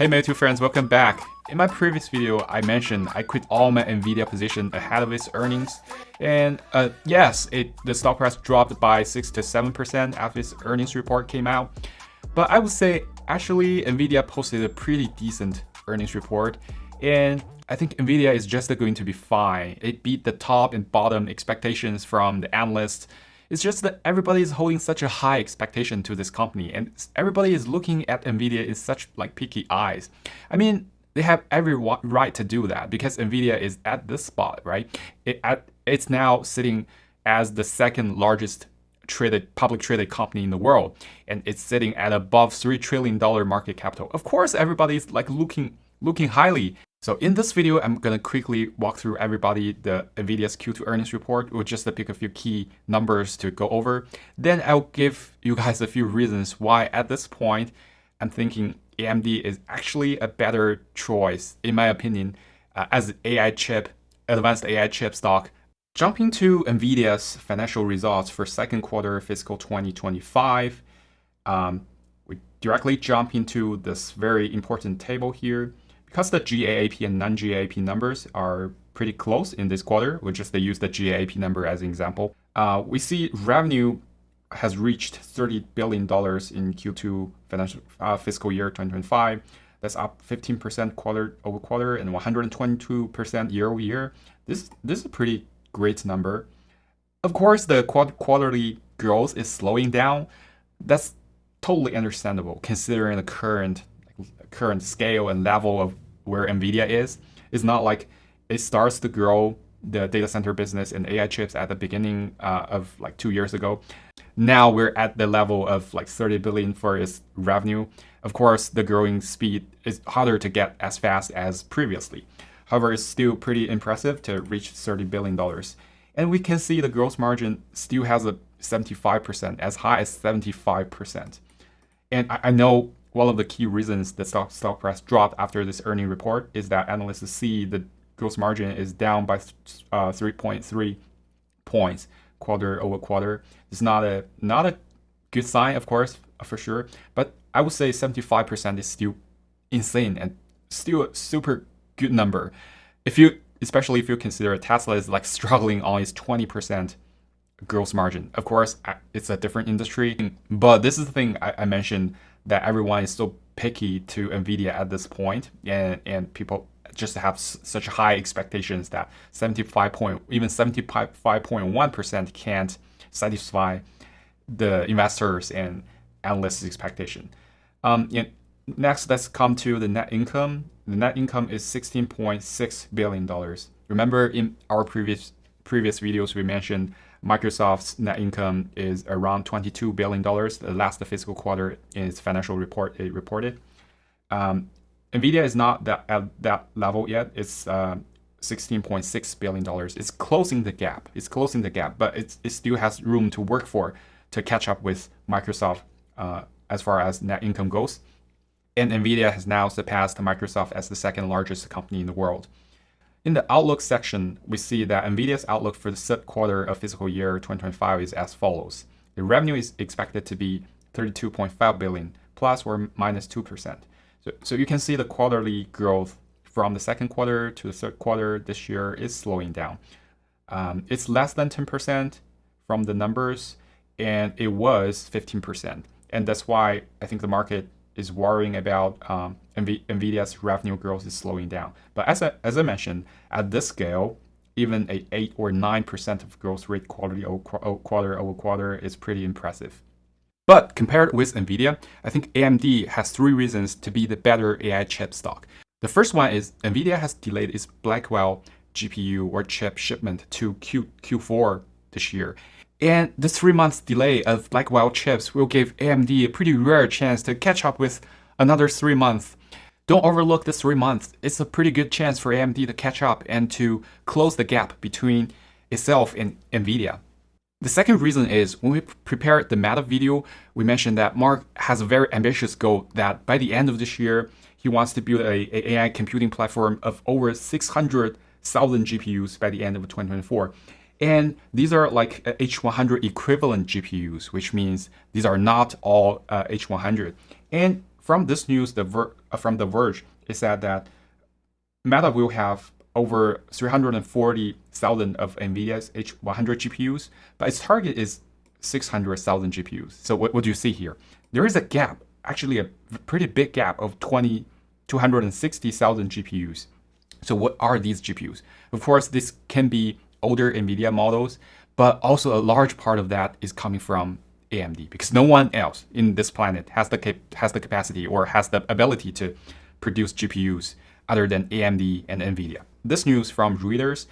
Hey my two friends, welcome back. In my previous video, I mentioned I quit all my Nvidia position ahead of its earnings. And yes, the stock price dropped by 6 to 7% after its earnings report came out. But I would say actually Nvidia posted a pretty decent earnings report. And I think Nvidia is just going to be fine. It beat the top and bottom expectations from the analysts. It's just that everybody is holding such a high expectation to this company, and everybody is looking at Nvidia in such like picky eyes. I mean, they have every right to do that because Nvidia is at this spot, right? It's now sitting as the second largest public traded company in the world, and it's sitting at above $3 trillion market capital. Of course, everybody's like looking highly. So in this video, I'm gonna quickly walk through the Nvidia's Q2 earnings report with just to pick a few key numbers to go over. Then I'll give you guys a few reasons why at this point, I'm thinking AMD is actually a better choice, in my opinion, as an advanced AI chip stock. Jumping to Nvidia's financial results for second quarter fiscal 2025, we directly jump into this very important table here. Because the GAAP and non-GAAP numbers are pretty close in this quarter, we'll just use the GAAP number as an example. We see revenue has reached $30 billion in Q2 fiscal year 2025. That's up 15% quarter over quarter and 122% year over year. This is a pretty great number. Of course, the quarterly growth is slowing down. That's totally understandable considering the current scale and level of where Nvidia is. It's not like it starts to grow the data center business and AI chips at the beginning of like 2 years ago. Now we're at the level of like 30 billion for its revenue. Of course, the growing speed is harder to get as fast as previously. However, it's still pretty impressive to reach $30 billion. And we can see the gross margin still has a 75%, as high as 75%. And I know one of the key reasons the stock price dropped after this earning report is that analysts see the gross margin is down by 3.3 points quarter over quarter. It's not a good sign, of course, for sure. But I would say 75% is still insane and still a super good number. Especially if you consider Tesla is like struggling on its 20% gross margin. Of course, it's a different industry, but this is the thing I mentioned, that everyone is so picky to Nvidia at this point, and people just have such high expectations that 75.1% can't satisfy the investors and analysts' expectation. Next, let's come to the net income. The net income is $16.6 billion. Remember in our previous videos, we mentioned Microsoft's net income is around $22 billion, the last fiscal quarter in its financial report it reported. Nvidia is not at that level yet. It's $16.6 billion. It's closing the gap. But it still has room to work for to catch up with Microsoft as far as net income goes. And Nvidia has now surpassed Microsoft as the second largest company in the world. In the outlook section, we see that Nvidia's outlook for the third quarter of fiscal year 2025 is as follows. The revenue is expected to be 32.5 billion, plus or minus 2%. So you can see the quarterly growth from the second quarter to the third quarter this year is slowing down. It's less than 10% from the numbers, and it was 15%. And that's why I think the market is worrying about Nvidia's revenue growth is slowing down. But as I mentioned, at this scale, even a 8 or 9% of growth rate quarter over quarter is pretty impressive. But compared with Nvidia, I think AMD has 3 reasons to be the better AI chip stock. The first one is Nvidia has delayed its Blackwell GPU or chip shipment to Q4 this year. And the 3 months delay of Blackwell chips will give AMD a pretty rare chance to catch up with another 3 months. Don't overlook the 3 months. It's a pretty good chance for AMD to catch up and to close the gap between itself and Nvidia. The second reason is when we prepared the Meta video, we mentioned that Mark has a very ambitious goal that by the end of this year, he wants to build an AI computing platform of over 600,000 GPUs by the end of 2024. And these are like H100 equivalent GPUs, which means these are not all H100. And from this news, from The Verge, it said that Meta will have over 340,000 of Nvidia's H100 GPUs, but its target is 600,000 GPUs. So what do you see here? There is a gap, actually a pretty big gap of 260,000 GPUs. So what are these GPUs? Of course, this can be older Nvidia models, but also a large part of that is coming from AMD, because no one else in this planet has the capacity or has the ability to produce GPUs other than AMD and Nvidia. This news from Reuters,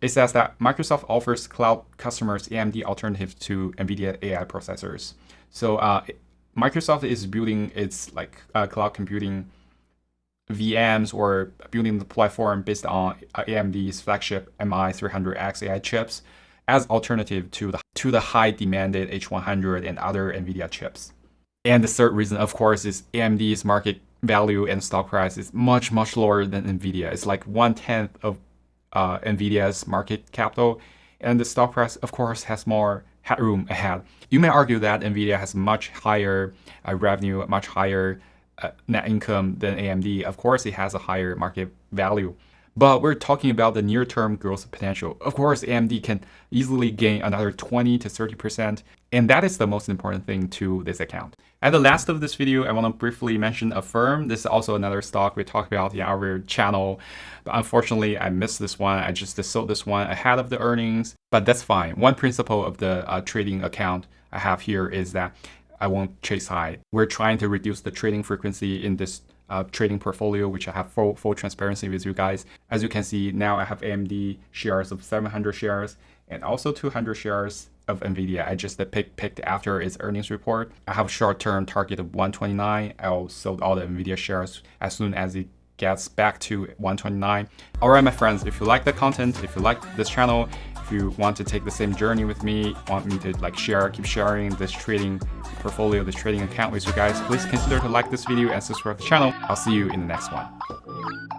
it says that Microsoft offers cloud customers AMD alternatives to Nvidia AI processors. So Microsoft is building its cloud computing VMs or building the platform based on AMD's flagship MI300X AI chips as alternative to the high demanded H100 and other Nvidia chips. And the third reason, of course, is AMD's market value and stock price is much lower than Nvidia. It's like 1/10 of Nvidia's market capital, and the stock price, of course, has more headroom ahead. You may argue that Nvidia has much higher revenue, much higher net income than AMD. Of course, it has a higher market value. But we're talking about the near-term growth potential. Of course, AMD can easily gain another 20 to 30%, and that is the most important thing to this account. At the last of this video, I want to briefly mention Affirm. This is also another stock we talked about in our channel. But unfortunately, I missed this one. I just sold this one ahead of the earnings, but that's fine. One principle of the trading account I have here is that I won't chase high. We're trying to reduce the trading frequency in this trading portfolio, which I have full transparency with you guys. As you can see, now I have AMD shares of 700 shares and also 200 shares of Nvidia. I just picked after its earnings report. I have a short-term target of 129. I'll sell all the Nvidia shares as soon as it gets back to 129. All right, my friends, if you like the content, if you like this channel, if you want to take the same journey with me, want me to keep sharing this trading portfolio, this trading account with you guys, please consider to like this video and subscribe to the channel. I'll see you in the next one.